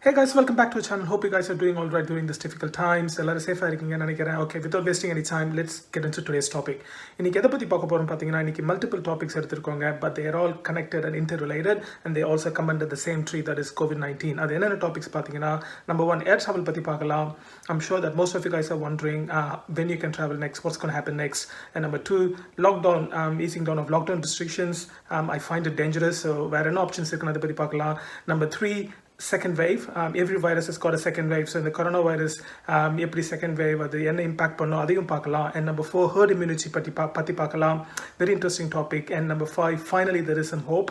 Hey guys, welcome back to the channel. Hope you guys are doing all right during this difficult times. எல்லாரும் சேஃபா இருக்கீங்கன்னு நினைக்கிறேன். Okay, without wasting any time, let's get into today's topic. இன்னைக்கு எதை பத்தி பார்க்க போறோம் பாத்தீங்கன்னா, இன்னைக்கு multiple topics எடுத்துருக்கோங்க, but they are all connected and interrelated and they also come under the same tree, that is COVID-19. அது என்னென்ன topics பாத்தீங்கன்னா, number one, air travel பத்தி பார்க்கலாம். I'm sure that most of you guys are wondering when you can travel next, what's going to happen next. And number two, lockdown, easing down of lockdown restrictions. I find it dangerous, so வேற என்ன options இருக்குன்னு அதை பத்தி பார்க்கலாம். Number three, second wave. Every virus has got a second wave, so in the coronavirus every second wave அது என்ன impact பண்ணும் அதையும் பார்க்கலாம். And number four, herd immunity பத்தி பார்க்கலாம். Very interesting topic. And number five, finally there is some hope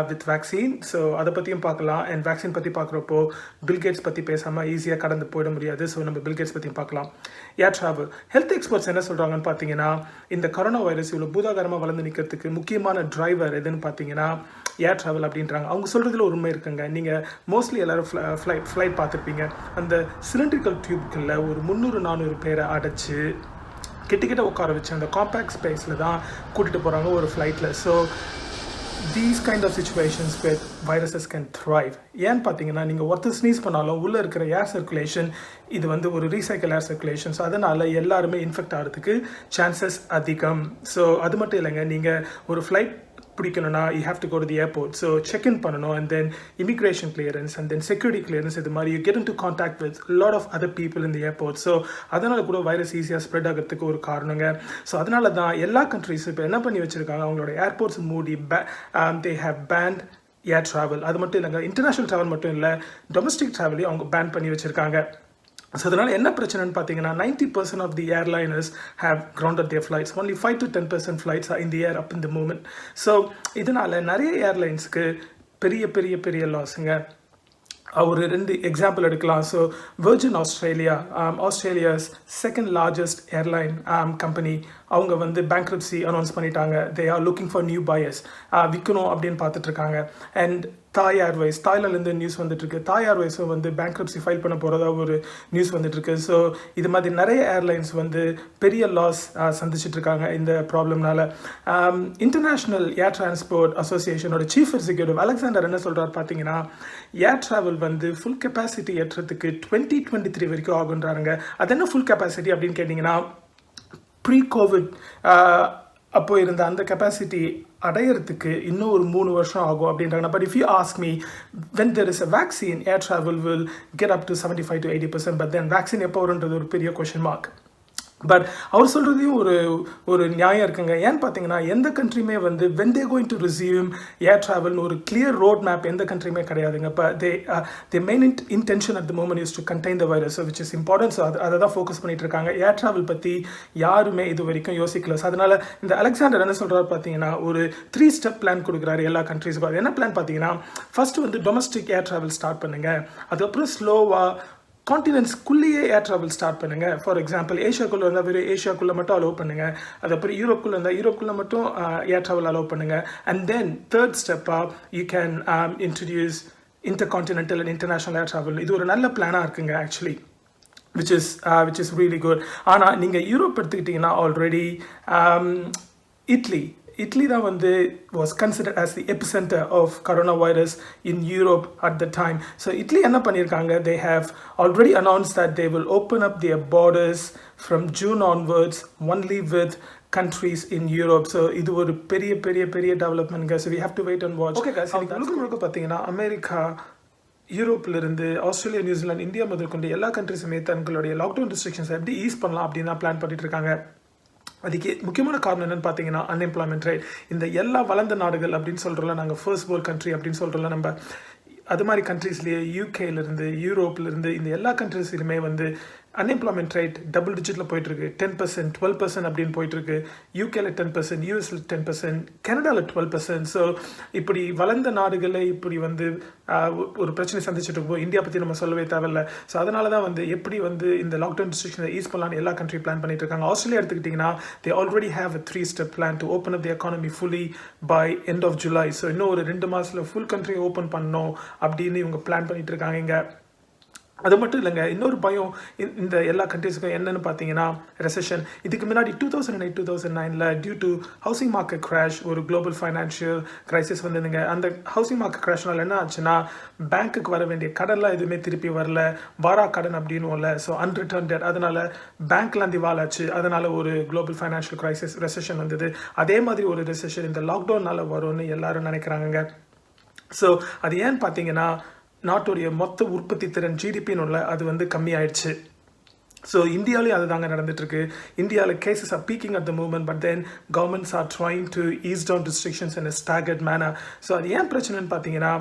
with vaccine, so அதை பத்தியும் பார்க்கலாம். And vaccine பத்தி பார்க்குறப்போ பில் கேட்ஸ் பத்தி பேசாம ஈஸியாக கடந்து போயிட முடியாது, ஸோ நம்ம பில் கேட்ஸ் பற்றியும் பார்க்கலாம். ஏர் ட்ராவல் ஹெல்த் எக்ஸ்பர்ட்ஸ் என்ன சொல்கிறாங்கன்னு பார்த்தீங்கன்னா, இந்த கொரோனா வைரஸ் இவ்வளோ பூதாகரமாக வளர்ந்து நிற்கிறதுக்கு முக்கியமான டிரைவர் எதுன்னு பார்த்தீங்கன்னா ஏர் ட்ராவல் அப்படின்றாங்க. அவங்க சொல்கிறதுல ஒரு உண்மை இருக்குங்க. நீங்கள் மோஸ்ட்லி எல்லோரும் ஃப்ளைட் பார்த்துருப்பீங்க. அந்த சிலிண்ட்ரிக்கல் டியூப்களில் ஒரு 300-400 பேரை அடைச்சி கிட்ட உட்கார வச்சு அந்த காம்பேக்ட் ஸ்பேஸில் தான் கூட்டிகிட்டு போகிறாங்க ஒரு ஃப்ளைட்டில். So these kind of situations where viruses can thrive. ஏன்னு பார்த்தீங்கன்னா, நீங்கள் ஒருத்தர் ஸ்னீஸ் பண்ணாலும் உள்ளே இருக்கிற ஏர் சர்க்குலேஷன் இது வந்து ஒரு ரீசைக்கிள் ஏர் சர்க்குலேஷன், ஸோ அதனால் எல்லாருமே இன்ஃபெக்ட் ஆகிறதுக்கு சான்சஸ் அதிகம். ஸோ அது மட்டும் இல்லைங்க, நீங்கள் ஒரு flight பிடிக்கணும்னா you have to go to the airport, so check in பண்ணணும், and then immigration clearance and then security clearance. இது மாதிரி you get into contact with a lot of other people in the airport, so அதனால கூட virus ஈஸியாக spread ஆகிறதுக்கு ஒரு காரணங்க. So அதனால தான் எல்லா கண்ட்ரிஸும் இப்போ என்ன பண்ணி வச்சுருக்காங்க, அவங்களோட ஏர்போர்ட்ஸ் மூடி they have banned air travel. அது மட்டும் இல்லைங்க, இன்டர்நேஷ்னல் ட்ராவல் மட்டும் இல்லை, டொமஸ்டிக் ட்ராவலையும் அவங்க பேன் பண்ணி வச்சுருக்காங்க. ஸோ அதனால் என்ன பிரச்சனைன்னு பார்த்தீங்கன்னா, 90% of the airliners have grounded their flights. Only 5 to 10% flights are in the air up in the moment. So இதனால் நிறைய ஏர்லைன்ஸ்க்கு பெரிய லாஸுங்க. ஒரு 2 எக்ஸாம்பிள் எடுக்கலாம். So virgin Australia's second largest airline company, அவங்க வந்து பேங்க்ரப்சி அனௌன்ஸ் பண்ணிட்டாங்க. They are looking for new buyers, விற்கணும் அப்படின்னு பார்த்துட்ருக்காங்க. அண்ட் தாய்லாந்துலேருந்து நியூஸ் வந்துட்டுருக்கு, தாய் ஏர்வேஸும் வந்து பேங்க்ரப்சி ஃபைல் பண்ண போகிறதா ஒரு நியூஸ் வந்துட்டுருக்கு. ஸோ இது மாதிரி நிறைய ஏர்லைன்ஸ் வந்து பெரிய லாஸ் சந்திச்சிட்ருக்காங்க இந்த ப்ராப்ளம்னால. இன்டர்நேஷ்னல் ஏர் டிரான்ஸ்போர்ட் அசோசியேஷனோட சீஃப் எக்ஸிக்யூட்டிவ் அலெக்சாண்டர் என்ன சொல்கிறார் பார்த்தீங்கன்னா, ஏர் ட்ராவல் வந்து ஃபுல் கெப்பாசிட்டி ஏற்றுறதுக்கு 2023 வரைக்கும் ஆகுன்றாருங்க. அது என்ன ஃபுல் கெப்பாசிட்டி அப்படின்னு கேட்டிங்கன்னா, ப்ரீ கோவிட் அப்போ இருந்த அந்த கெப்பாசிட்டி அடையிறதுக்கு இன்னும் ஒரு 3 வருஷம் ஆகும் அப்படின்றாங்க. But if you ask me, when there is a vaccine, air travel will get up to 75 to 80%, but then vaccine எப்போ வரும்ன்றது ஒரு பெரிய கொஷின் மார்க். பட் அவர் சொல்கிறதையும் ஒரு நியாயம் இருக்குங்க. ஏன்னு பார்த்தீங்கன்னா, எந்த கண்ட்ரியுமே வந்து when they going to resume air travel ஒரு clear road map எந்த கண்ட்ரியுமே கிடையாதுங்க. இப்போ they main intention at the moment is to contain the virus, which is important. So அதை தான் ஃபோக்கஸ் பண்ணிட்டு இருக்காங்க. ஏர் ட்ராவல் பற்றி யாருமே இது வரைக்கும் யோசிக்கல. ஸோ அதனால் இந்த அலெக்சாண்டர் என்ன சொல்கிறாரு பார்த்தீங்கன்னா, ஒரு 3 ஸ்டெப் பிளான் கொடுக்குறாரு எல்லா கண்ட்ரிஸுக்கும். அது என்ன பிளான் பார்த்தீங்கன்னா, ஃபர்ஸ்ட் வந்து டொமஸ்டிக் ஏர் ட்ராவல் ஸ்டார்ட் பண்ணுங்கள், அதுக்கப்புறம் ஸ்லோவாக கான்டினென்ட்ஸ்குள்ளேயே ஏர் ட்ராவல் ஸ்டார்ட் பண்ணுங்கள். ஃபார் எக்ஸாம்பிள், ஏஷியாக்குள்ளே இருந்தால் வெறும் ஏஷியாக்குள்ளே மட்டும் அலோவ் பண்ணுங்கள், அதுக்கப்புறம் யூரோப்புக்குள்ளே இருந்தால் யூரோப்புக்குள்ளே மட்டும் ஏர் ட்ராவல் அலோவ் பண்ணுங்கள். அண்ட் தென் தேர்ட் ஸ்டெப்பாக you can introduce intercontinental and international air travel. இது ஒரு நல்ல பிளானாக இருக்குங்க actually, which is really good. ஆனால் நீங்கள் யூரோப் எடுத்துக்கிட்டிங்கன்னா, ஆல்ரெடி இட்லி தான் வந்து was considered as the epicenter of coronavirus in Europe at the time. So idli என்ன பண்ணியிருக்காங்க, they have already announced that they will open up their borders from June onwards only with countries in Europe. So இது ஒரு பெரிய development guys. So we have to wait and watch. Okay guys, முழுக்க பார்த்தீங்கன்னா, America, யூரோப்லேருந்து Australia, New Zealand, India முதற்கொண்டு எல்லா கண்ட்ரிஸுமே தங்களுடைய lockdown ரெஸ்ட்ரிக்ஷன்ஸை எப்படி is பண்ணலாம் அப்படின்னு தான் பிளான் பண்ணிட்டு இருக்காங்க. அதுக்கு முக்கியமான காரணம் என்னென்னு பார்த்தீங்கன்னா, அன்எம்ப்ளாய்மெண்ட் ரேட். இந்த எல்லா வளர்ந்த நாடுகள் அப்படின்னு சொல்கிறோம்ல, நாங்கள் ஃபர்ஸ்ட் வேர்ல்ட் கண்ட்ரி அப்படின்னு சொல்கிறோம்ல, நம்ம அது மாதிரி கண்ட்ரீஸ்லேயே யூகேலேருந்து யூரோப்லேருந்து இந்த எல்லா கண்ட்ரீஸ்லையுமே வந்து அன்எம்ப்ளாய்மெண்ட் ரேட் டபுள் டிஜிட்டில் போயிட்டுருக்கு. 10%, 12% அப்படின்னு போயிட்டுருக்கு. யூகேல 10%, யூஎஸில் 10%, கனடாவில் 12%. ஸோ இப்படி வளர்ந்த நாடுகளில் இப்படி வந்து ஒரு பிரச்சனை சந்திச்சுட்டு இருக்கோம். இந்தியா பற்றி நம்ம சொல்லவே தேவையில்லை. ஸோ அதனால தான் வந்து எப்படி வந்து இந்த லாக்டவுன் ரெஸ்ட்ரிக்ஷனை ஈஸ் பண்ணலான்னு எல்லா கண்ட்ரி பிளான் பண்ணிட்டு இருக்காங்க. ஆஸ்திரேலியா எடுத்துக்கிட்டிங்கன்னா, they already have a 3-step plan to open up the economy fully by end of July. So இன்னும் ஒரு 2 மாதத்தில் ஃபுல் கண்ட்ரி ஓப்பன் பண்ணணும் அப்படின்னு இவங்க பிளான் பண்ணிட்டு இருக்காங்க இங்கே. அது மட்டும் இல்லைங்க, இன்னொரு பயம் இந்த எல்லா கண்ட்ரீஸுக்கும் என்னன்னு பார்த்தீங்கன்னா ரெசெஷன். இதுக்கு முன்னாடி 2008 2009ல் due to housing market crash ஒரு குளோபல் ஃபைனான்ஷியல் கிரைசிஸ் வந்துதுங்க. அந்த ஹவுசிங் மார்க்கெட் கிராஷ்னால என்ன ஆச்சுன்னா, பேங்க்குக்கு வர வேண்டிய கடன்லாம் எதுவுமே திருப்பி வரல, வாரா கடன் அப்படின்னும்ல, ஸோ அன்ரிட்டர்ன் டெட், அதனால பேங்க்லாம் திவாலாச்சு. அதனால ஒரு குளோபல் ஃபைனான்ஷியல் கிரைசிஸ் ரெசெஷன் வந்தது. அதே மாதிரி ஒரு ரெசெஷன் இந்த லாக்டவுன்னால வரும்னு எல்லாரும் நினைக்கிறாங்க. ஸோ அது ஏன்னு பார்த்தீங்கன்னா, நாட்டுடைய மொத்த உற்பத்தி திறன் ஜிடிபின்னு அது வந்து கம்மியாயிடுச்சு. ஸோ இந்தியாவிலேயும் அதுதாங்க நடந்துட்டுருக்கு. இந்தியாவில் cases are peaking at the moment, but then governments are trying to ease down restrictions in a staggered manner. So அது ஏன் பிரச்சனைன்னு பார்த்தீங்கன்னா,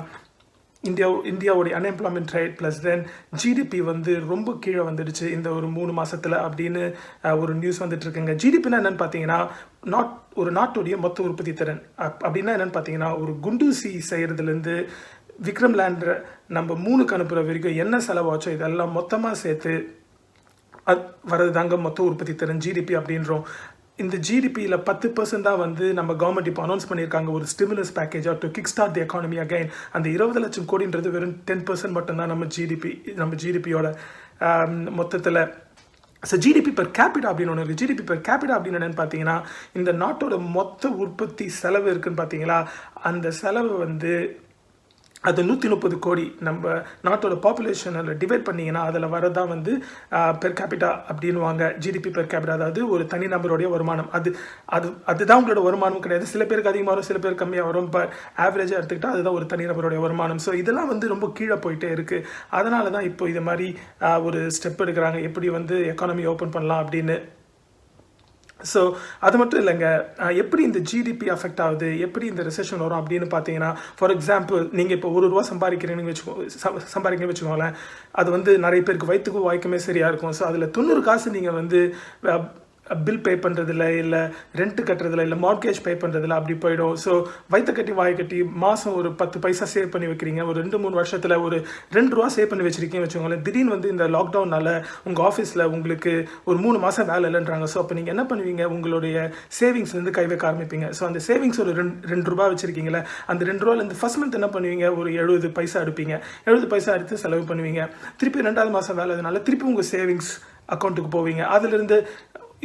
இந்தியாவுடைய unemployment rate plus then GDP வந்து ரொம்ப கீழே வந்துடுச்சு இந்த ஒரு 3 மாதத்தில் அப்படின்னு ஒரு நியூஸ் வந்துட்டு இருக்குங்க. ஜிடிபின்னா என்னென்னு பார்த்தீங்கன்னா, ஒரு நாட்டுடைய மொத்த உற்பத்தி திறன். அப்படின்னா என்னென்னு பார்த்தீங்கன்னா, ஒரு குண்டூசி செய்கிறதுலேருந்து விக்ரம் லேண்டரை நம்ம மூணுக்கு அனுப்புகிற வரைக்கும் என்ன செலவாச்சோ இதெல்லாம் மொத்தமாக சேர்த்து வரது தாங்க மொத்த உற்பத்தி திறன் ஜிடிபி அப்படின்றோம். இந்த ஜிடிபியில் 10% தான் வந்து நம்ம கவர்மெண்ட் இப்போ அனௌன்ஸ் பண்ணியிருக்காங்க ஒரு ஸ்டிமுலஸ் பேக்கேஜாக to kick start the economy again. அந்த 20 லட்சம் கோடின்றது வெறும் 10% மட்டும்தான் நம்ம ஜிடிபியோட மொத்தத்தில். ஸோ ஜிடிபி பெர் கேபிட்டா அப்படின்னு ஒன்று இருக்குது. ஜிடிபி பெர் கேபிட்டா அப்படின்னு என்னென்னு பார்த்தீங்கன்னா, இந்த நாட்டோட மொத்த உற்பத்தி செலவு இருக்குதுன்னு பார்த்தீங்களா, அந்த செலவு வந்து அது 130 கோடி நம்ம நாட்டோட பாப்புலேஷனில் டிவைட் பண்ணிங்கன்னா அதில் வரதான் வந்து பெர் கேபிட்டா அப்படின்வாங்க. ஜிடிபி பெர் கேபிட்டா, அதாவது ஒரு தனி நபருடைய வருமானம். அதுதான் உங்களோட வருமானம் கிடையாது. சில பேருக்கு அதிகமாக வரும், சில பேருக்கு கம்மியாக வரும். இப்போ ஆவரேஜாக எடுத்துக்கிட்டால் அதுதான் ஒரு தனி நபருடைய வருமானம். ஸோ இதெல்லாம் வந்து ரொம்ப கீழே போயிட்டே இருக்குது. அதனால தான் இப்போ இது மாதிரி ஒரு ஸ்டெப் எடுக்கிறாங்க, எப்படி வந்து எக்கானமி ஓப்பன் பண்ணலாம் அப்படின்னு. ஸோ அது மட்டும் இல்லைங்க, எப்படி இந்த ஜிடிபி அஃபெக்ட் ஆகுது, எப்படி இந்த ரெசெஷன் வரும் அப்படின்னு பார்த்தீங்கன்னா, ஃபார் எக்ஸாம்பிள் நீங்கள் இப்போ ₹1 சம்பாதிக்கிறீங்கன்னு வச்சுக்கோங்களேன். அது வந்து நிறைய பேருக்கு வயிற்றுக்கும் வாய்க்குமே சரியாக இருக்கும். ஸோ அதில் 90 காசு நீங்கள் வந்து பில் பே பண்ணுறதில்ல, இல்லை ரெண்ட்டு கட்டுறதில்ல, இல்லை மார்கேஜ் பே பண்ணுறதில்ல, அப்படி போயிடும். ஸோ வயிற்று கட்டி வாய் கட்டி மாதம் ஒரு 10 பைசா சேவ் பண்ணி வைக்கிறீங்க. ஒரு 2-3 வருஷத்தில் ஒரு ₹2 சேவ் பண்ணி வச்சுருக்கீங்கன்னு வச்சுக்கோங்களேன். திடீர்னு வந்து இந்த லாக்டவுனால் உங்கள் ஆஃபீஸில் உங்களுக்கு ஒரு 3 மாதம் வேலை இல்லைன்றாங்க. ஸோ அப்போ நீங்கள் என்ன பண்ணுவீங்க, உங்களுடைய சேவிங்ஸ்லேருந்து கை வைக்க ஆரம்பிப்பீங்க. ஸோ அந்த சேவிங்ஸ் ஒரு ₹2 வச்சுருக்கீங்களே, அந்த ₹2 ஃபர்ஸ்ட் மந்த் என்ன பண்ணுவீங்க, ஒரு 70 பைசா எடுப்பீங்க. 70 பைசா எடுத்து செலவு பண்ணுவீங்க. திருப்பி 2வது மாதம் வேலை இதனால திருப்பி உங்கள் சேவிங்ஸ் அக்கௌண்ட்டுக்கு போவீங்க. அதிலிருந்து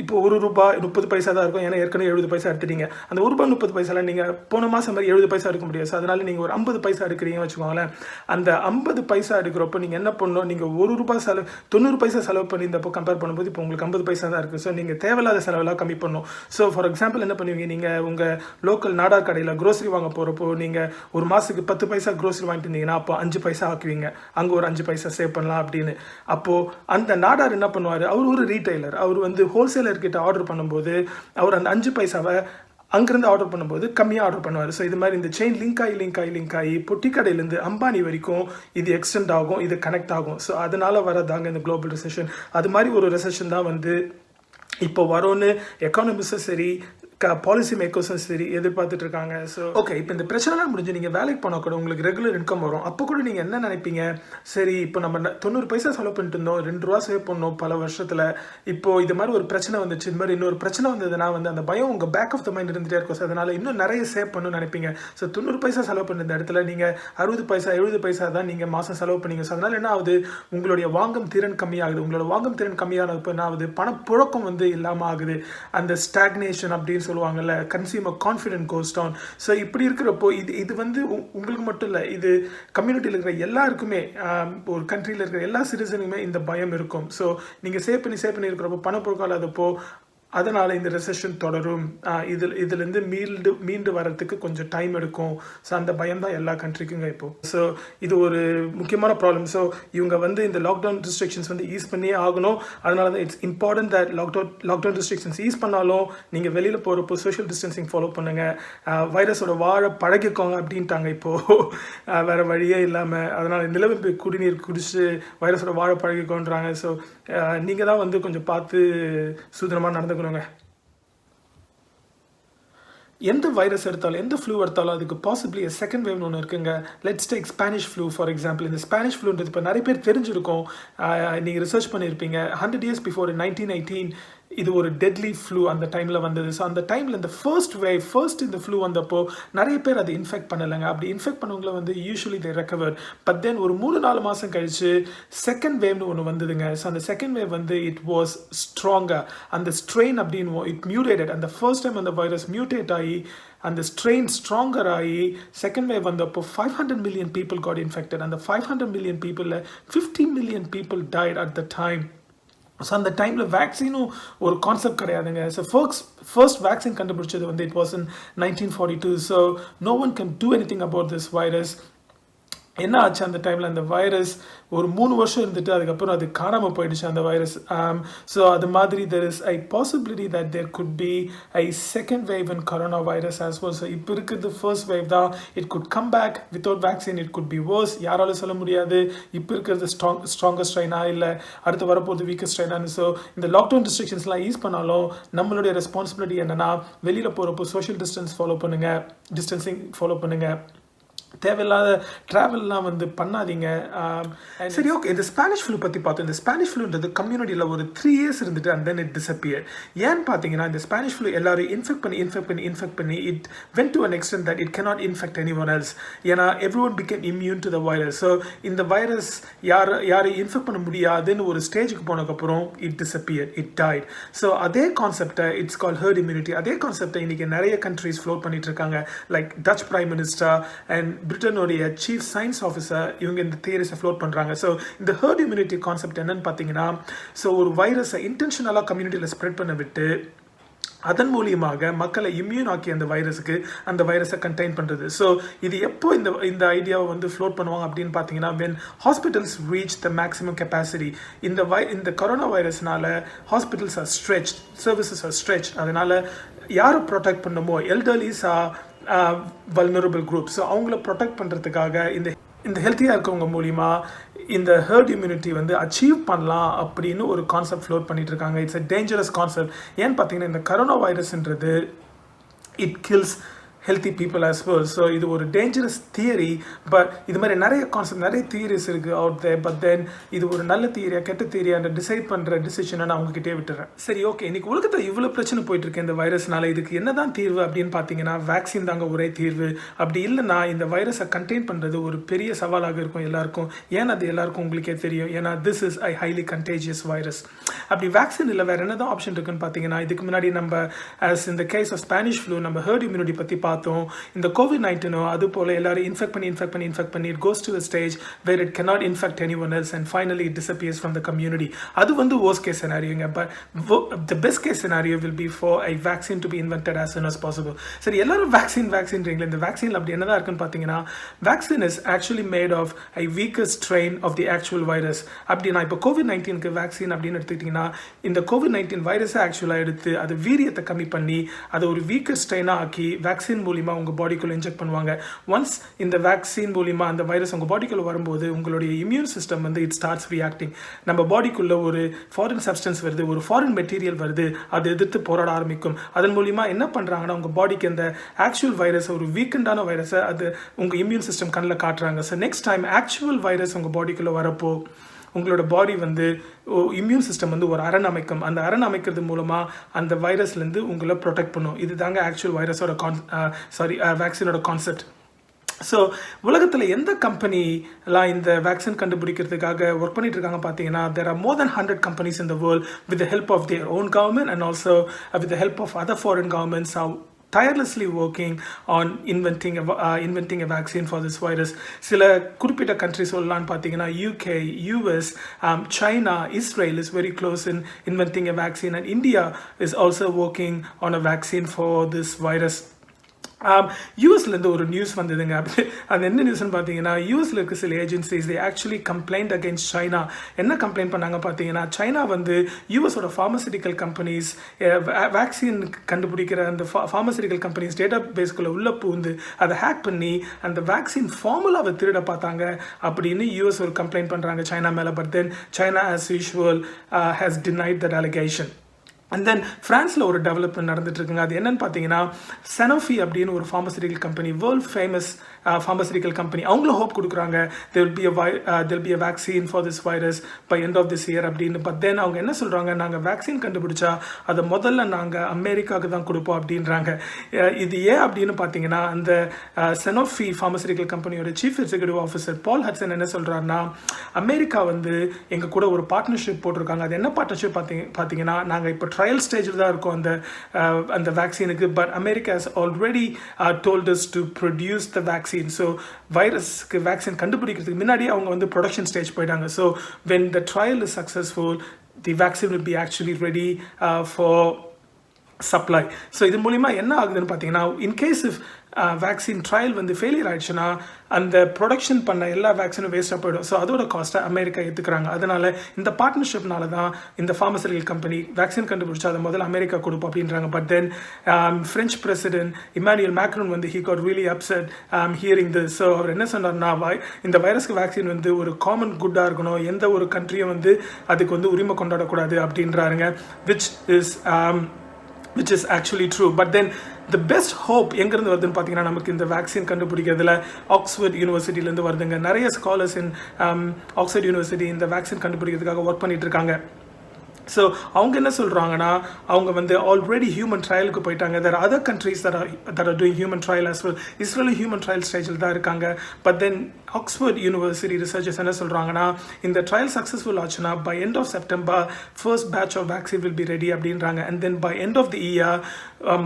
இப்போ ₹1 30 பைசா தான் இருக்கும், ஏன்னா ஏற்கனவே 70 பைசா எடுத்துட்டீங்க. அந்த ₹1 30 பைசாவில் நீங்கள் போன மாதம் மாதிரி 70 பைசா எடுக்க முடியாது. ஸோ அதனால் நீங்கள் ஒரு 50 பைசா எடுக்கிறீங்கன்னு வச்சுக்கோங்களேன். அந்த 50 பைசா எடுக்கிறப்போ நீங்கள் என்ன பண்ணணும், நீங்கள் ₹1 செலவு 90 பைசா செலவு பண்ணியிருந்தப்போ கம்பேர் பண்ணும்போது இப்போ உங்களுக்கு 50 பைசா தான் இருக்குது. ஸோ நீங்கள் தேவையில்லாத செலவெல்லாம் கம்மி பண்ணணும். ஸோ ஃபார் எக்ஸாம்பிள் என்ன பண்ணுவீங்க, நீங்கள் உங்கள் லோக்கல் நாடார் கடையில் க்ரோசரி வாங்க போகிறப்போ நீங்கள் ஒரு மாதத்துக்கு 10 பைசா க்ரோசரி வாங்கிட்டு இருந்தீங்கன்னா அப்போ 5 பைசா ஆக்குவீங்க. அங்கே ஒரு 5 பைசா சேவ் பண்ணலாம் அப்படின்னு. அப்போது அந்த நாடார் என்ன பண்ணுவார், அவர் ஒரு ரீட்டைலர், அவர் வந்து ஹோல்சேலர்கிட்ட ஆர்டர் பண்ணும்போது அவர் அந்த 5 பைசாவை அங்கிருந்து ஆர்டர் பண்ணும்போது கம்மியாக ஆர்டர் பண்ணுவார். ஸோ இது மாதிரி இந்த செயின் லிங்க் ஆகி பொட்டி கடையிலேருந்து அம்பானி வரைக்கும் இது எக்ஸ்டெண்ட் ஆகும், இது கனெக்ட் ஆகும். ஸோ அதனால் வரதாங்க இந்த குளோபல் ரெசெஷன். அது மாதிரி ஒரு ரெசெஷன் தான் வந்து இப்போ வரும்னு எக்கானமிஸ்டும் சரி பாலிசி மேக்கர்ஸும் சரி எதிர்பார்த்துட்டு இருக்காங்க. ஸோ ஓகே, இப்போ இந்த பிரச்சனைலாம் முடிஞ்சு நீங்கள் வேலைக்கு போனால் கூட உங்களுக்கு ரெகுலர் இன்கம் வரும். அப்போ கூட நீங்கள் என்ன நினைப்பீங்க, சரி இப்போ நம்ம 90 பைசா செலவு பண்ணிட்டு இருந்தோம், ₹2 சேவ் பண்ணோம் பல வருஷத்தில், இப்போது இது மாதிரி ஒரு பிரச்சனை வந்துச்சு, இது மாதிரி இன்னொரு பிரச்சனை வந்ததுன்னா வந்து அந்த பயம் உங்கள் பேக் ஆஃப் த மைண்ட் இருந்துகிட்டே இருக்கும். ஸோ அதனால் இன்னும் நிறைய சேவ் பண்ணணும்னு நினைப்பீங்க. ஸோ 90 பைசா செலவு பண்ணுற இடத்துல நீங்கள் 60 பைசா 70 பைசா தான் நீங்கள் மாதம் செலவு பண்ணீங்க. ஸோ அதனால் என்ன ஆகுது, உங்களுடைய வாங்கும் திறன் கம்மியாகுது. உங்களோட வாங்கும் திறன் கம்மியானப்போ என்ன ஆகுது, பணப்புழக்கம் வந்து இல்லாமல் ஆகுது. அந்த ஸ்டாக்னேஷன் அப்படின்னு சொல்லுவாங்கல்ல, consumer confident goes down. So இப்படி இருக்கிறப்போ இது வந்து உங்களுக்கு மட்டும் இல்லை, இது கம்யூனிட்டியில் இருக்கிற எல்லாருக்குமே, ஒரு கண்ட்ரியில் இருக்கிற எல்லா சிட்டிசனுக்குமே இந்த பயம் இருக்கும். ஸோ நீங்கள் சேவ் பண்ணி இருக்கிறப்போ பணப்புழக்கம் இல்லாதப்போ அதனால் இந்த ரெசெஷன் தொடரும். இதுலேருந்து மீண்டு வரத்துக்கு கொஞ்சம் டைம் எடுக்கும். ஸோ அந்த பயம் தான் எல்லா கண்ட்ரிக்குங்க இப்போது. ஸோ இது ஒரு முக்கியமான ப்ராப்ளம். ஸோ இவங்க வந்து இந்த லாக்டவுன் ரெஸ்ட்ரிக்ஷன்ஸ் வந்து ஈஸ் பண்ணியே ஆகணும். அதனால தான் it's important that lockdown restrictions ease பண்ணாலும் நீங்கள் வெளியில் போகிறப்போ சோஷியல் டிஸ்டன்சிங் ஃபாலோ பண்ணுங்கள், வைரஸோட வாழ பழகிக்கோங்க அப்படின்ட்டாங்க இப்போது. வேறு வழியே இல்லாமல் அதனால் நிலவு குடிநீர் குடிச்சு வைரஸோட வாழ பழகிக்கோன்றாங்க. ஸோ நீங்கள் தான் வந்து கொஞ்சம் பார்த்து சூதனமாக நடந்துக்கணும். எந்த வைரஸ் எடுத்தாலும் எந்த ஃப்ளூ எடுத்தாலும் அதுக்கு பாசிபிளி செகண்ட் வேவ்னு ஒன்று இருக்குங்க. Let's take Spanish flu for example. இந்த ஸ்பானிஷ் ஃப்ளூன்றது இப்போ நிறைய பேர் தெரிஞ்சிருக்கும், நீங்கள் ரிசர்ச் பண்ணியிருப்பீங்க. 100 years பிஃபோர் 1918 இது ஒரு டெட்லி ஃப்ளூ அந்த டைமில் வந்தது. ஸோ அந்த டைமில் இந்த ஃபர்ஸ்ட் இந்த ஃப்ளூ வந்தப்போ நிறைய பேர் அதை இன்ஃபெக்ட் பண்ணலைங்க. அப்படி இன்ஃபெக்ட் பண்ணவங்கள வந்து usually they recovered. But then ஒரு 3-4 மாதம் கழிச்சு செகண்ட் வேவ்னு ஒன்று வந்ததுங்க. ஸோ அந்த செகண்ட் வேவ் வந்து இட் வாஸ் ஸ்ட்ராங்கர். அந்த ஸ்ட்ரெயின் அப்படின்னு இட் மியூட்டேட்டட். அந்த ஃபர்ஸ்ட் டைம் அந்த வைரஸ் மியூட்டேட் ஆகி அந்த ஸ்ட்ரெயின் ஸ்ட்ராங்கர் ஆகி செகண்ட் வேவ் வந்தப்போ 500 million people got infected. அந்த 500 million people 50 million people died at the time. So அந்த டைமில் வேக்சினும் ஒரு கான்செப்ட் கிடையாதுங்க. ஸோ ஃபர்ஸ்ட் வேக்சின் கண்டுபிடிச்சது வந்து it was in 1942. So no one can do anything about this virus. என்ன ஆச்சு அந்த டைமில், அந்த வைரஸ் ஒரு 3 வருஷம் இருந்துட்டு அதுக்கப்புறம் அது காணாமல் போயிடுச்சு அந்த வைரஸ். ஸோ அது மாதிரி there is a possibility that there could be a second wave in corona virus as well. So இப்போ இருக்கிறது ஃபர்ஸ்ட் வேவ் தான். It could come back without vaccine. It could be worse. யாராலும் சொல்ல முடியாது இப்போ இருக்கிறது ஸ்ட்ராங்கஸ்ட் ஸ்ட்ரெயினா இல்லை அடுத்து வரப்போகுது வீக்கஸ்ட் ஸ்ட்ரெயினான்னு. ஸோ இந்த லாக்டவுன் ரெஸ்ட்ரிக்ஷன்ஸ்லாம் யூஸ் பண்ணாலும் நம்மளுடைய ரெஸ்பான்சிபிலிட்டி என்னென்னா வெளியில் போகிறப்போ சோஷியல் டிஸ்டன்சிங் ஃபாலோ பண்ணுங்கள். தேவையில்லாத ட்ராவல்லாம் வந்து பண்ணாதீங்க. சரி, ஓகே. இந்த ஸ்பானிஷ் ஃப்ளூ பற்றி பார்த்தோம். இந்த ஸ்பானிஷ் ஃப்ளூன்றது கம்யூனிட்டியில் ஒரு 3 years இருந்துட்டு அண்ட் தென் இட் டிஸப்பியர். ஏன்னு பார்த்தீங்கன்னா இந்த ஸ்பானிஷ் ஃப்ளூ எல்லாரும் இன்ஃபெக்ட் பண்ணி it went to an extent that it cannot infect anyone else. ஏன்னா everyone became immune to the virus. So இந்த வைரஸ் யாரை இன்ஃபெக்ட் பண்ண முடியாதுன்னு ஒரு ஸ்டேஜுக்கு போனதுக்கப்புறம் it disappear, it died. So அதே கான்செப்டை இட்ஸ் கால் ஹர்ட் இம்யூனிட்டி. அதே கான்செப்டை இன்றைக்கி நிறைய கண்ட்ரிஸ் ஃப்ளோட் பண்ணிட்டு இருக்காங்க. Like Dutch prime minister and பிரிட்டனுடைய சீஃப் சயின்ஸ் ஆஃபீஸர் இவங்க இந்த தியரிஸை ஃப்ளோட் பண்ணுறாங்க. ஸோ இந்த ஹர்ட் இம்யூனிட்டி கான்செப்ட் என்னன்னு பார்த்தீங்கன்னா, ஸோ ஒரு வைரஸை இன்டென்ஷனலாக கம்யூனிட்டியில் ஸ்ப்ரெட் பண்ண விட்டு அதன் மூலியமாக மக்களை இம்யூன் ஆக்கி அந்த வைரஸை கண்டெயின் பண்ணுறது. ஸோ இது எப்போ இந்த ஐடியாவை வந்து ஃப்ளோட் பண்ணுவாங்க அப்படின்னு பார்த்தீங்கன்னா, when hospitals reach the maximum capacity. இந்த கொரோனா வைரஸ்னால hospitals are stretch, services are stretch. அதனால் யாரை ப்ரொடெக்ட் பண்ணுமோ எல்டர்லிஸ் வல்னரபிள் குரூப். ஸோ அவங்கள ப்ரொடெக்ட் பண்ணுறதுக்காக இந்த ஹெல்த்தியாக இருக்கவங்க மூலிமா இந்த ஹர்ட் இம்யூனிட்டி வந்து அச்சீவ் பண்ணலாம் அப்படின்னு ஒரு கான்செப்ட் ஃப்ளோட் பண்ணிட்டு இருக்காங்க. It's a dangerous concept. ஏன்னு பார்த்தீங்கன்னா இந்த கரோனா வைரஸ்ன்றது it kills healthy people as well. So இது ஒரு dangerous theory. But இது மாதிரி நிறைய கான்செப்ட், நிறைய தியரிஸ் இருக்குது அவுட் தேர். பட் தென் இது ஒரு நல்ல தியரியா கெட்ட தியரியா அந்த டிசைட் பண்ணுற டிசிஷனை நான் உங்ககிட்டே விட்டுறேன். சரி, ஓகே. இன்னைக்கு உலகத்தில் இவ்வளோ பிரச்சனை போயிட்டு இருக்கு இந்த வைரஸ்னால. இதுக்கு என்னதான் தீர்வு அப்படின்னு பார்த்தீங்கன்னா வேக்சின் தாங்க ஒரே தீர்வு. அப்படி இல்லைன்னா இந்த வைரஸை கண்டெயின் பண்ணுறது ஒரு பெரிய சவாலாக இருக்கும் எல்லாருக்கும். ஏன்னா அது எல்லாருக்கும் உங்களுக்கே தெரியும். ஏன்னா this is I highly contagious virus. அப்படி வேக்சின் இல்லை வேறு என்னதான் ஆப்ஷன் இருக்குன்னு பார்த்தீங்கன்னா, இதுக்கு முன்னாடி நம்ம ஆஸ் இந்த கேஸ் ஆஃப் ஸ்பானிஷ் ஃப்ளூ நம்ம ஹர்ட் இம்யூனிட்டி பற்றி பார்த்தோம். இந்த COVID-19 அது போல எல்லாரும் இன்ஃபெக்ட் பண்ணி it goes to a stage where it cannot infect anyone else and finally it disappears from the community. அது வந்து worst case scenario. But the best case scenario will be for a vaccine to be invented as soon as possible. சரி, எல்லாரும் vaccine இந்த வேக்சின்ல அப்படி என்னதான் இருக்குன்னு பார்த்தீங்கன்னா, vaccine is actually made of a weaker strain of the actual virus. அப்படின்னா இப்போ COVID-19க்கு vaccine அப்படின்னு எடுத்துக்கிட்டிங்கன்னா, இந்த COVID-19 வைரஸை ஆக்சுவலாக எடுத்து அது வீரியத்தை கம்மி பண்ணி அதை ஒரு வீக்கர் ஸ்ட்ரெயினாக ஆக்கி வேக்சின் மூலிமா உங்கள் பாடிக்குள்ளே இன்ஜெக்ட் பண்ணுவாங்க. ஒன்ஸ் இந்த வேக்சின் மூலிமா அந்த வைரஸ் உங்கள் பாடிக்குள்ளே வரும்போது உங்களுடைய இம்யூன் சிஸ்டம் வந்து இட் ஸ்டார்ட்ஸ் ரியாக்டிங். நம்ம பாடிக்குள்ளே ஒரு ஃபாரின் சப்ஸ்டன்ஸ் வருது, ஒரு ஃபாரின் மெட்டீரியல் வருது, அதை எதிர்த்து போராட ஆரம்பிக்கும். அதன் மூலிமா என்ன பண்ணுறாங்கன்னா உங்கள் பாடிக்கு அந்த ஆக்சுவல் வைரஸ், ஒரு வீக்கெண்டான வைரஸை அது உங்கள் இம்யூன் சிஸ்டம் கண்ணில் காட்டுறாங்க. So next time actual virus உங்கள் பாடிக்குள்ளே வரப்போ உங்களோட பாடி வந்து இம்யூன் சிஸ்டம் வந்து ஒரு அரண் அமைக்கும். அந்த அரண் அமைக்கிறது மூலமாக அந்த வைரஸ்லேருந்து உங்களை ப்ரொடெக்ட் பண்ணும். இது தாங்க ஆக்சுவல் வைரஸோட வேக்சினோட கான்செப்ட். ஸோ உலகத்தில் எந்த கம்பெனிலாம் இந்த வேக்சின் கண்டுபிடிக்கிறதுக்காக ஒர்க் பண்ணிட்டு இருக்காங்க பார்த்தீங்கன்னா, there are more than 100 companies in the world with the help of their own government and also with the help of other foreign governments tirelessly working on inventing a vaccine for this virus. சில குறிப்பிட்ட countries சொல்லலான்னு பார்த்தீங்கன்னா UK, US, China, Israel is very close in inventing a vaccine, and India is also working on a vaccine for this virus. யூஎஸ்லேருந்து ஒரு news வந்ததுங்க. அது என்ன நியூஸ்ன்னு பார்த்தீங்கன்னா, யூஎஸில் இருக்க சில agencies they actually complaint against China. என்ன கம்ப்ளைண்ட் பண்ணாங்க பார்த்தீங்கன்னா, சைனா வந்து யூஎஸோட ஃபார்மசிட்டிக்கல் கம்பெனிஸ் வேக்சின் கண்டுபிடிக்கிற அந்த ஃபார்மசிட்டிக்கல் கம்பெனிஸ் டேட்டா பேஸ்குள்ளே உள்ள பூந்து அதை ஹேக் பண்ணி அந்த வேக்சின் ஃபார்முலாவை திருட பார்த்தாங்க அப்படின்னு யூஎஸ் ஒரு கம்ப்ளைண்ட் பண்ணுறாங்க சைனா மேலே. But then China as usual has denied that allegation. And then ஃப்ரான்ஸில் ஒரு டெவலப்மெண்ட் நடந்துட்டு இருக்குங்க. அது என்னன்னு பார்த்தீங்கன்னா செனோஃபி அப்படின்னு ஒரு pharmaceutical company, world famous pharmaceutical company, அவங்களும் ஹோப் கொடுக்குறாங்க there will be a vaccine for this virus by end of this year அப்படின்னு. பட் தென் அவங்க என்ன சொல்கிறாங்க, நாங்கள் வேக்சின் கண்டுபிடிச்சா அதை முதல்ல நாங்கள் அமெரிக்காவுக்கு தான் கொடுப்போம் அப்படின்றாங்க. இது ஏன் அப்படின்னு பார்த்தீங்கன்னா அந்த செனோஃபி ஃபார்மசூட்டிக்கல் கம்பெனியோட சீஃப் எக்ஸிக்யூட்டிவ் ஆஃபீஸர் பால் ஹட்சன் என்ன சொல்கிறாருன்னா, அமெரிக்கா வந்து எங்கள் கூட ஒரு பார்ட்னர்ஷிப் போட்டிருக்காங்க. அது என்ன பார்ட்னர்ஷிப் பார்த்தீங்கன்னா, நாங்கள் இப்போ ட்ரையல் ஸ்டேஜில் தான் இருக்கும் அந்த வேக்சினுக்கு, but America has already told us to produce the vaccine. So வைரஸ்க்கு வேக்சின் கண்டுபிடிக்கிறதுக்கு முன்னாடி அவங்க வந்து ப்ரொடக்ஷன் ஸ்டேஜ் போயிட்டாங்க. So when the trial is successful, the vaccine will be actually ready for supply. So இது மூலிமா என்ன ஆகுதுன்னு பார்த்தீங்கன்னா, இன்கேஸ் இஃப் வேக்சின் ட்ரையல் வந்து ஃபெயிலியர் ஆயிடுச்சுன்னா அந்த ப்ரொடக்ஷன் பண்ண எல்லா வேக்சினும் வேஸ்ட்டாக போயிடும். ஸோ அதோட காஸ்ட்டை அமெரிக்கா ஏற்றுக்கிறாங்க. அதனால இந்த பார்ட்னர்ஷிப்னால தான் இந்த ஃபார்மசூட்டிக்கல் கம்பெனி வேக்சின் கண்டுபிடிச்சா அதை முதல்ல அமெரிக்கா கொடுப்போம் அப்படின்றாங்க. But then French president Emmanuel Macron வந்து he got really upset hearing this. So அவர் என்ன சொன்னார்னா, இந்த வைரஸ்க்கு வேக்சின் வந்து ஒரு காமன் குட்டாக இருக்கணும், எந்த ஒரு கண்ட்ரியும் வந்து அதுக்கு வந்து உரிமை கொண்டாடக்கூடாது அப்படின்றாருங்க, which is actually true. But then the best hope எங்கேருந்து வருதுன்னு பார்த்தீங்கன்னா, நமக்கு இந்த வேக்சின் கண்டுபிடிக்கிறதுல ஆக்ஸ்ஃபோர்ட் யூனிவர்சிட்டியிலேருந்து வருதுங்க. நிறைய ஸ்காலர்ஸ் இன் ஆக்ஸ்ஃபோர்ட் யூனிவர்சிட்டி இந்த வேக்சின் கண்டுபிடிக்கிறதுக்காக ஒர்க் பண்ணிட்டு இருக்காங்க. ஸோ அவங்க என்ன சொல்கிறாங்கன்னா, அவங்க வந்து ஆல்ரெடி ஹியூமன் ட்ரையலுக்கு போயிட்டாங்க. there are other countries that are doing human trial as well. இஸ்ரேலும் ஹியூமன் ட்ரையல் ஸ்டேஜில் தான் இருக்காங்க. But then Oxford university researchers என்ன சொல்கிறாங்கன்னா, இந்த ட்ரையல் சக்ஸஸ்ஃபுல் ஆச்சுன்னா by end of September first batch of vaccine will be ready அப்படின்றாங்க. And then by end of the year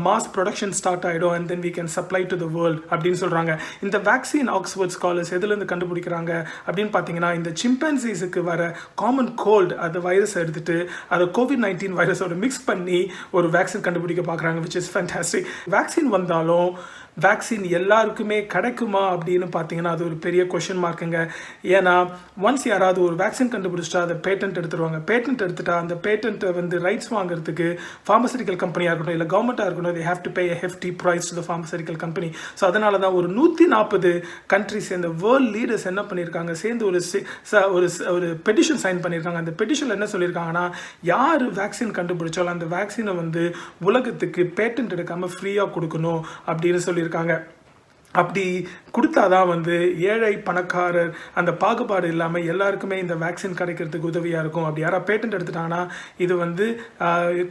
mass production start ஆகிடும் and then we can supply to the world அப்படின்னு சொல்கிறாங்க. இந்த vaccine Oxford scholars எதுலேருந்து கண்டுபிடிக்கிறாங்க அப்படின்னு பார்த்தீங்கன்னா, இந்த சிம்பன்சிஸுக்கு வர காமன் கோல்டு அந்த வைரஸ் எடுத்துட்டு அதை COVID-19 வைரஸோட மிக்ஸ் பண்ணி ஒரு வேக்சின் கண்டுபிடிக்க பார்க்குறாங்க, which is fantastic. வேக்சின் வந்தாலும் வேக்சின் எல்லாருக்குமே கிடைக்குமா அப்படின்னு பார்த்தீங்கன்னா அது ஒரு பெரிய கொஷின் மார்க்குங்க. ஏன்னா ஒன்ஸ் யாராவது ஒரு வேக்சின் கண்டுபிடிச்சிட்டா அதை பேட்டன்ட் எடுத்துருவாங்க. பேட்டன்ட் எடுத்துட்டா அந்த பேட்டன்ட்டை வந்து ரைட்ஸ் வாங்குறதுக்கு ஃபார்மசூட்டிக்கல் கம்பெனியாக இருக்கட்டும் இல்லை கவர்மெண்ட்டாக இருக்கட்டும், they have to pay a hefty price to the pharmaceutical company. So அதனால தான் ஒரு 140 கண்ட்ரிஸ் இந்த வேர்ல்ட் லீடர்ஸ் என்ன பண்ணியிருக்காங்க, சேர்ந்து ஒரு பெட்டிஷன் சைன் பண்ணியிருக்காங்க. அந்த பெட்டிஷனில் என்ன சொல்லியிருக்காங்கன்னா, யார் வேக்சின் கண்டுபிடிச்சாலும் அந்த வேக்சினை வந்து உலகத்துக்கு பேட்டன்ட் எடுக்காமல் ஃப்ரீயாக கொடுக்கணும் அப்படின்னு சொல்லியிருக்காங்க. அப்படி கொடுத்தாதான் வந்து ஏழை பணக்காரர் அந்த பாகுபாடு இல்லாமல் எல்லாருக்குமே இந்த வேக்சின் கிடைக்கிறதுக்கு உதவியாக இருக்கும். அப்படி யாராவது பேட்டன்ட் எடுத்துட்டாங்கன்னா இது வந்து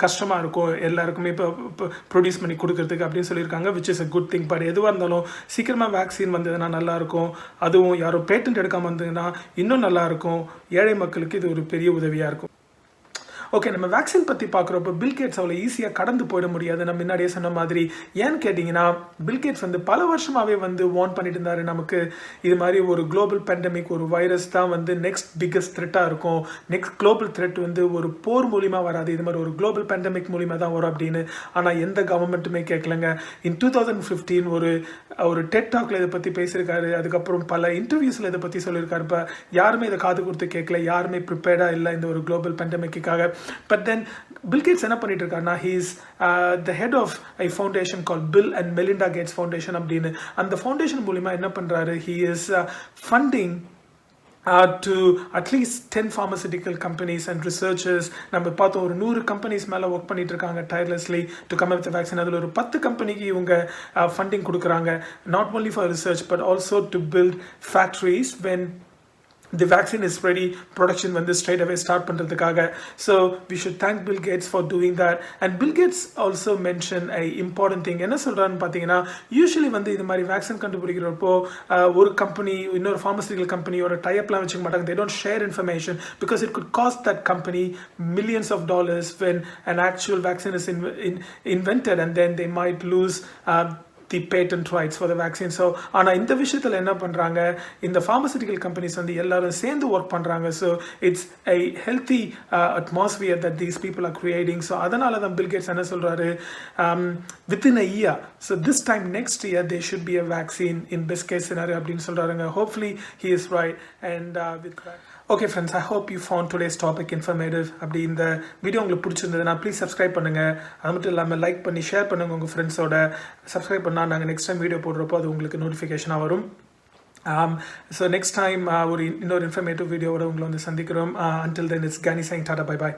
கஷ்டமாக இருக்கும் எல்லாருக்குமே இப்போ ப்ரொடியூஸ் பண்ணி கொடுக்கறதுக்கு அப்படின்னு சொல்லியிருக்காங்க, which is a good thing. But எதுவாக இருந்தாலும் சீக்கிரமாக வேக்சின் வந்ததுன்னா நல்லாயிருக்கும். அதுவும் யாரும் பேட்டன்ட் எடுக்காமல் வந்ததுன்னா இன்னும் நல்லாயிருக்கும். ஏழை மக்களுக்கு இது ஒரு பெரிய உதவியாக இருக்கும். ஓகே, நம்ம வேக்சின் பற்றி பார்க்குறப்போ பில்கேட்ஸ் அவ்வளோ ஈஸியாக கடந்து போயிட முடியாது. நம்ம முன்னாடியே சொன்ன மாதிரி. ஏன்னு கேட்டிங்கன்னா, பில்கேட்ஸ் வந்து பல வருஷமாகவே வந்து வார்ன் பண்ணிட்டு இருந்தார், நமக்கு இது மாதிரி ஒரு குளோபல் பேண்டமிக், ஒரு வைரஸ் தான் வந்து நெக்ஸ்ட் பிக்கஸ்ட் த்ரெட்டாக இருக்கும். நெக்ஸ்ட் குளோபல் த்ரெட் வந்து ஒரு போர் மூலிமா வராது, இது மாதிரி ஒரு குளோபல் பேண்டமிக் மூலிமா தான் வரும் அப்படின்னு. ஆனால் எந்த கவர்மெண்ட்டுமே கேட்கலங்க. இன் 2015 ஒரு டெட் டாக்ல இதை பற்றி பேசியிருக்காரு. அதுக்கப்புறம் பல இன்டர்வியூஸில் இதை பற்றி சொல்லியிருக்காரு. இப்போ யாருமே இதை காது கொடுத்து கேட்கல, யாருமே ப்ரிப்பேர்டாக இல்லை இந்த ஒரு global பேண்டமிக்காக. But then Bill Gates என்ன பண்ணிட்டு இருக்காருன்னா, he is the head of a foundation called Bill and Melinda Gates Foundation அப்படின்னு. அந்த ஃபவுண்டேஷன் மூலிமா என்ன பண்ணுறாரு, he is funding to at least 10 pharmaceutical companies and researchers. நம்ம பார்த்தோம் ஒரு 100 கம்பெனிஸ் மேலே ஒர்க் பண்ணிட்டு இருக்காங்க tirelessly to come up with the vaccine. அதில் ஒரு 10 கம்பெனிக்கு இவங்க ஃபண்டிங் கொடுக்குறாங்க, not only for research but also to build factories when the vaccine is ready, production வந்து straight away start பண்றதுக்காக. So we should thank Bill Gates for doing that. And Bill Gates also mentioned a important thing. என்ன சொல்றான்னு பார்த்தீங்கன்னா, usually வந்து இது மாதிரி vaccine கண்டுபிடிக்கிறப்போ ஒரு company இன்னொரு pharmaceutical கம்பெனியோட டைப்லாம் வச்சுக்க மாட்டாங்க. They don't share information because it could cost that company millions of dollars when an actual vaccine is invented, and then they might lose the patent rights for the vaccine. So ஆனால் இந்த விஷயத்தில் என்ன பண்ணுறாங்க, இந்த pharmaceutical companies வந்து எல்லாரும் சேர்ந்து work பண்ணுறாங்க. So it's a healthy atmosphere that these people are creating. So அதனால தான் பில் கேட்ஸ் என்ன சொல்கிறாரு, within a year, so this time next year there should be a vaccine in best case scenario அப்படின்னு சொல்கிறாருங்க. Hopefully he is right. And with that, okay friends, I hope you found today's topic informative. அப்படி இந்த video உங்களுக்கு பிடிச்சிருந்ததுன்னா please subscribe பண்ணுங்கள். அது மட்டும் இல்லாமல் லைக் பண்ணி ஷேர் பண்ணுங்கள் உங்கள் ஃப்ரெண்ட்ஸோட. சப்ஸ்கிரைப் பண்ணால் நாங்கள் நெக்ஸ்ட் டைம் வீடியோ போடுறப்போ அது உங்களுக்கு நோட்டிஃபிகேஷனாக வரும். ஸோ நெக்ஸ்ட் டைம் இன்னொரு இன்ஃபர்மேட்டிவ் வீடியோவோட உங்களை வந்து சந்திக்கிறோம். Until then, it's Gani saying tata, bye bye.